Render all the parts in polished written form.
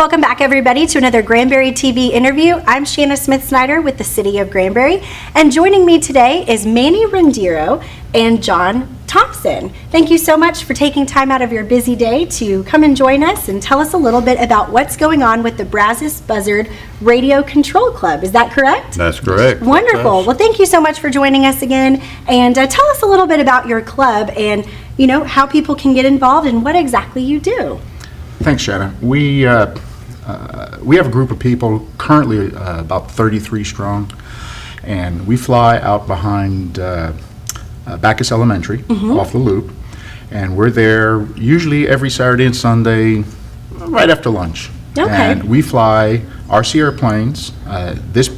Welcome back, everybody, to another Granbury TV interview. I'm Shanna Smith-Snyder with the City of Granbury, and joining me today is Manny Rendiero and John Thompson. Thank you so much for taking time out of your busy day to come and join us and tell us a little bit about what's going on with the Brazos Buzzard Radio Control Club. Is that correct? That's correct. Wonderful. Well, thank you so much for joining us again, and tell us a little bit about your club and how people can get involved and what exactly you do. Thanks, Shanna. We have a group of people currently about 33 strong, and we fly out behind Bacchus Elementary off the loop, and we're there usually every Saturday and Sunday right after lunch. Okay. And we fly RC airplanes. This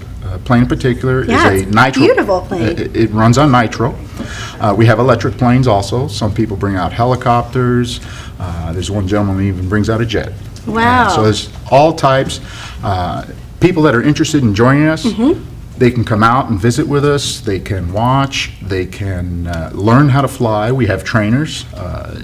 plane in particular is a nitro. Beautiful plane. It runs on nitro. We have electric planes also. Some people bring out helicopters. There's one gentleman who even brings out a jet. Wow. So there's all types. People that are interested in joining us, they can come out and visit with us. They can watch. They can learn how to fly. We have trainers.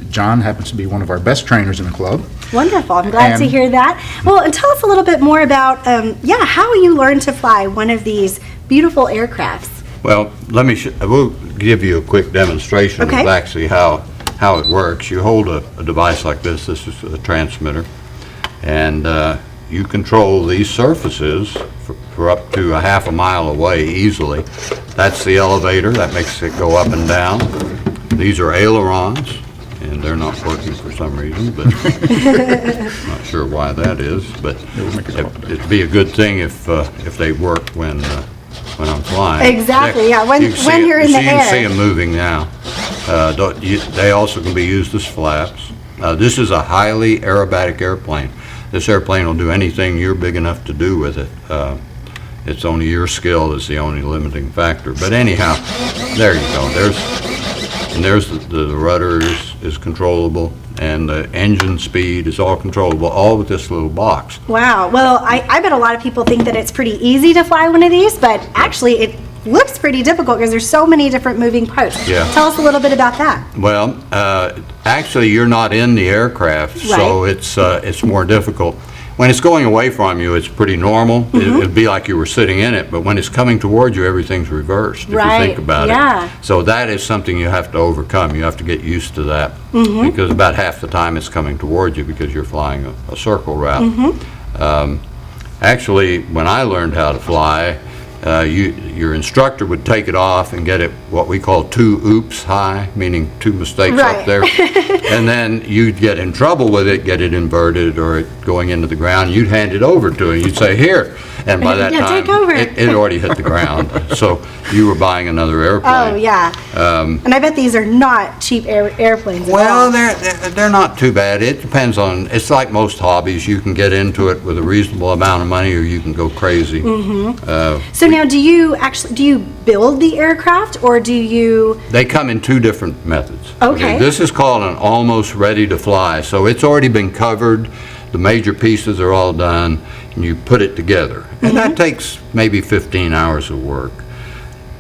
John happens to be one of our best trainers in the club. Wonderful. I'm glad to hear that. Well, and tell us a little bit more about, how you learned to fly one of these beautiful aircrafts. Well, we'll give you a quick demonstration of actually how it works. You hold a device like this. This is a transmitter, and you control these surfaces for up to a half a mile away easily. That's the elevator. That makes it go up and down. These are ailerons, and they're not working for some reason, but I'm not sure why that is. But it'd be a good thing if they work when I'm flying. Exactly, yeah, when you're in the air. You can see them moving now. They also can be used as flaps. This is a highly aerobatic airplane. This airplane will do anything you're big enough to do with it. It's only your skill that's the only limiting factor. But anyhow, there you go. There's the rudder is controllable, and the engine speed is all controllable, all with this little box. Wow. Well, I bet a lot of people think that it's pretty easy to fly one of these, but actually it looks pretty difficult because there's so many different moving parts. Yeah. Tell us a little bit about that. Well, actually you're not in the aircraft, so it's more difficult. When it's going away from you, it's pretty normal. It'd be like you were sitting in it, but when it's coming towards you, everything's reversed, if you think about it. So that is something you have to overcome. You have to get used to that, because about half the time it's coming towards you because you're flying a circle route. Actually, when I learned how to fly, your instructor would take it off and get it what we call 2 oops high, meaning 2 mistakes up there. And then you'd get in trouble with it, get it inverted or it going into the ground. You'd hand it over to him. You'd say, "Here." And by that time, take over. It already hit the ground. So you were buying another airplane. Oh, yeah. And I bet these are not cheap airplanes at all. They're not too bad. It depends on, it's like most hobbies. You can get into it with a reasonable amount of money or you can go crazy. So now, do you build the aircraft, or do you? They come in 2 different methods. Okay. This is called an almost ready to fly. So it's already been covered. The major pieces are all done, and you put it together. And that takes maybe 15 hours of work.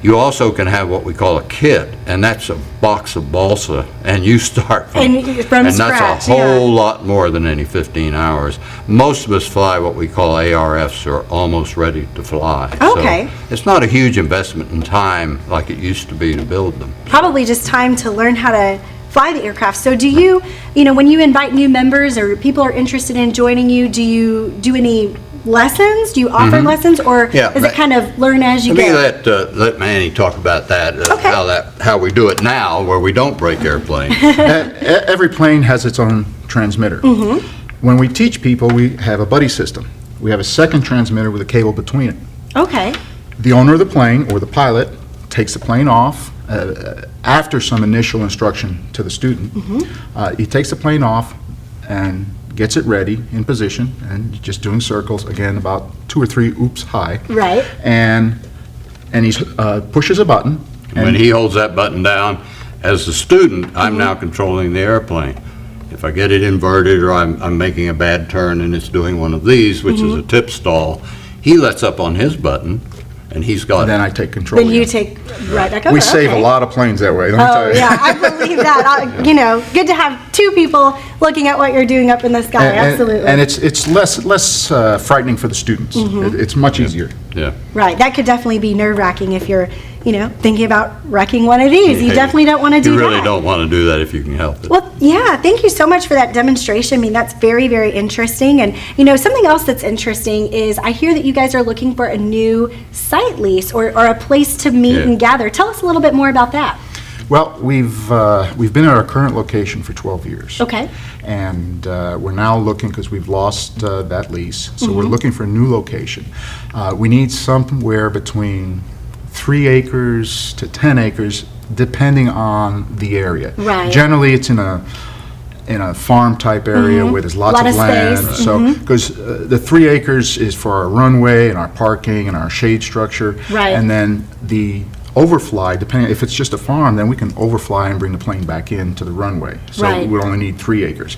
You also can have what we call a kit, and that's a box of balsa, and you start from scratch. That's a whole lot more than any 15 hours. Most of us fly what we call ARFs, or almost ready to fly. Okay. So it's not a huge investment in time like it used to be to build them. Probably just time to learn how to fly the aircraft. So do you, when you invite new members or people are interested in joining you, do you do any lessons? Do you offer lessons, or is it kind of learn as you go? Let Manny talk about that, how we do it now, where we don't break airplanes. Every plane has its own transmitter. When we teach people, we have a buddy system. We have a second transmitter with a cable between it. Okay. The owner of the plane, or the pilot, takes the plane off after some initial instruction to the student. He takes the plane off and gets it ready in position, and just doing circles, again, about 2 or 3 oops high. Right. And he pushes a button. And when he holds that button down, as the student, I'm now controlling the airplane. If I get it inverted, or I'm making a bad turn and it's doing one of these, which is a tip stall, he lets up on his button, and he's got then I take control. Then you take right back over. We save a lot of planes that way, let me tell you. Yeah, I believe that. Good to have two people looking at what you're doing up in the sky. Absolutely. And it's less frightening for the students. It's much easier. Yeah. Right. That could definitely be nerve-wracking if you're, thinking about wrecking one of these. You definitely don't want to do that. You really don't want to do that if you can help it. Well, yeah, thank you so much for that demonstration. I mean, that's very, very interesting. And, something else that's interesting is I hear that you guys are looking for a new site lease or a place to meet and gather. Tell us a little bit more about that. Well, we've been at our current location for 12 years. Okay. And we're now looking, because we've lost that lease, so we're looking for a new location. We need somewhere between 3 acres to 10 acres, depending on the area. Right. Generally, it's in a farm type area where there's lots Lot of of land. space. So, because the 3 acres is for our runway and our parking and our shade structure. Right. And then the overfly, depending, if it's just a farm, then we can overfly and bring the plane back into the runway. So Right. we only need 3 acres.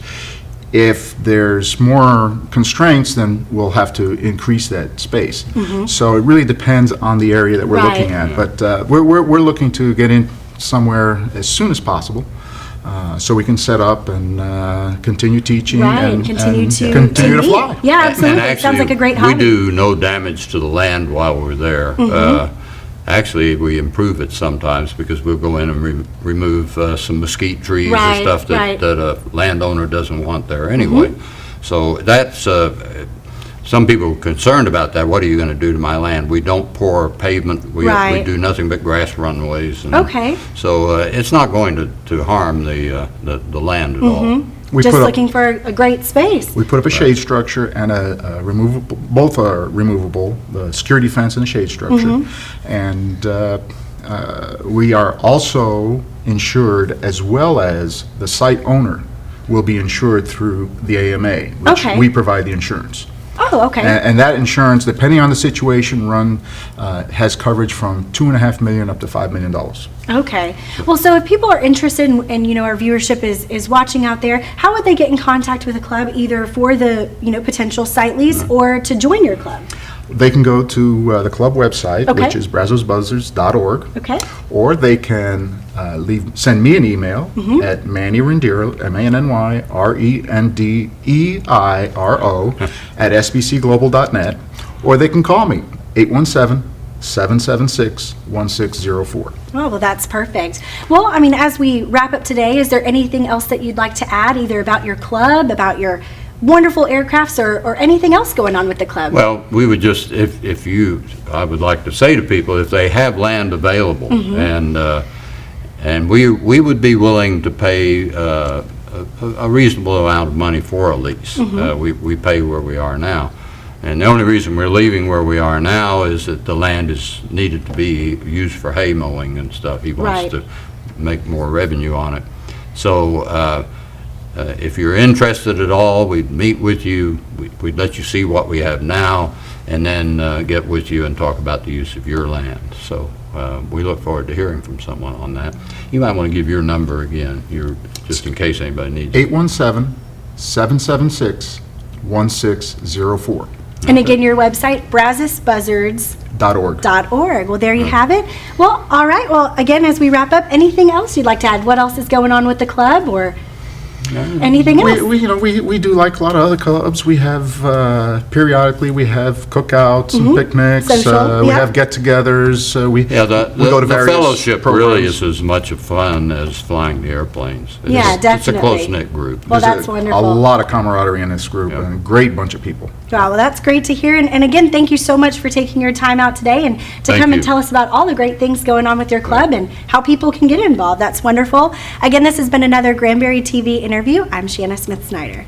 If there's more constraints, then we'll have to increase that space. So it really depends on the area that we're Right. looking at. But we're looking to get in somewhere as soon as possible, so we can set up and continue teaching Right, and continue to continue to meet. fly. Yeah, And absolutely. It actually, sounds like a great we hobby. do no damage to the land while we're there. Actually, we improve it sometimes because we'll go in and remove some mesquite trees Right, or stuff right. that a landowner doesn't want there anyway. So that's, some people are concerned about that. What are you going to do to my land? We don't pour pavement. We Right. do nothing but grass runways. And Okay. So it's not going to harm the land at all. We Just put up- looking for a great space. We put up a shade structure and a removable, both are removable, the security fence and the shade structure. And we are also insured, as well as the site owner will be insured through the AMA, which Okay. we provide the insurance. Oh, okay. And that insurance, depending on the situation, has coverage from $2.5 million up to $5 million. Okay. Well, so if people are interested and our viewership is watching out there, how would they get in contact with the club, either for the, potential site lease or to join your club? They can go to the club website, Okay. which is brazosbuzzards.org. Okay. Or they can send me an email at Manny Rendeiro, MANNYRENDEIRO, at sbcglobal.net, or they can call me, 817-776-1604. Oh, well, that's perfect. Well, I mean, as we wrap up today, is there anything else that you'd like to add, either about your club, about your wonderful aircrafts, or anything else going on with the club? Well, we would just, I would like to say to people, if they have land available, and we would be willing to pay a reasonable amount of money for a lease. We pay where we are now. And the only reason we're leaving where we are now is that the land is needed to be used for hay mowing and stuff. He wants Right. to make more revenue on it. So if you're interested at all, we'd meet with you, we'd let you see what we have now, and then get with you and talk about the use of your land. So we look forward to hearing from someone on that. You might want to give your number again, just in case anybody needs it. 817-776-1604. And again, your website, brazosbuzzards.org. .org. Well, there you have it. Well, all right. Well, again, as we wrap up, anything else you'd like to add? What else is going on with the club, or anything else? We do like a lot of other clubs. We have periodically we have cookouts and picnics. Social, We yeah. have get-togethers. We Yeah, we go to the various fellowship programs. really is as much fun as flying the airplanes. Yeah, It's a definitely. close-knit group. Well, There's that's a wonderful. lot of camaraderie in this group, Yeah. and a great bunch of people. Wow, well, that's great to hear. And again, thank you so much for taking your time out today and to Thank come and you. tell us about all the great things going on with your club and how people can get involved. That's wonderful. Again, this has been another Granbury TV interview. I'm Shanna Smith-Snyder.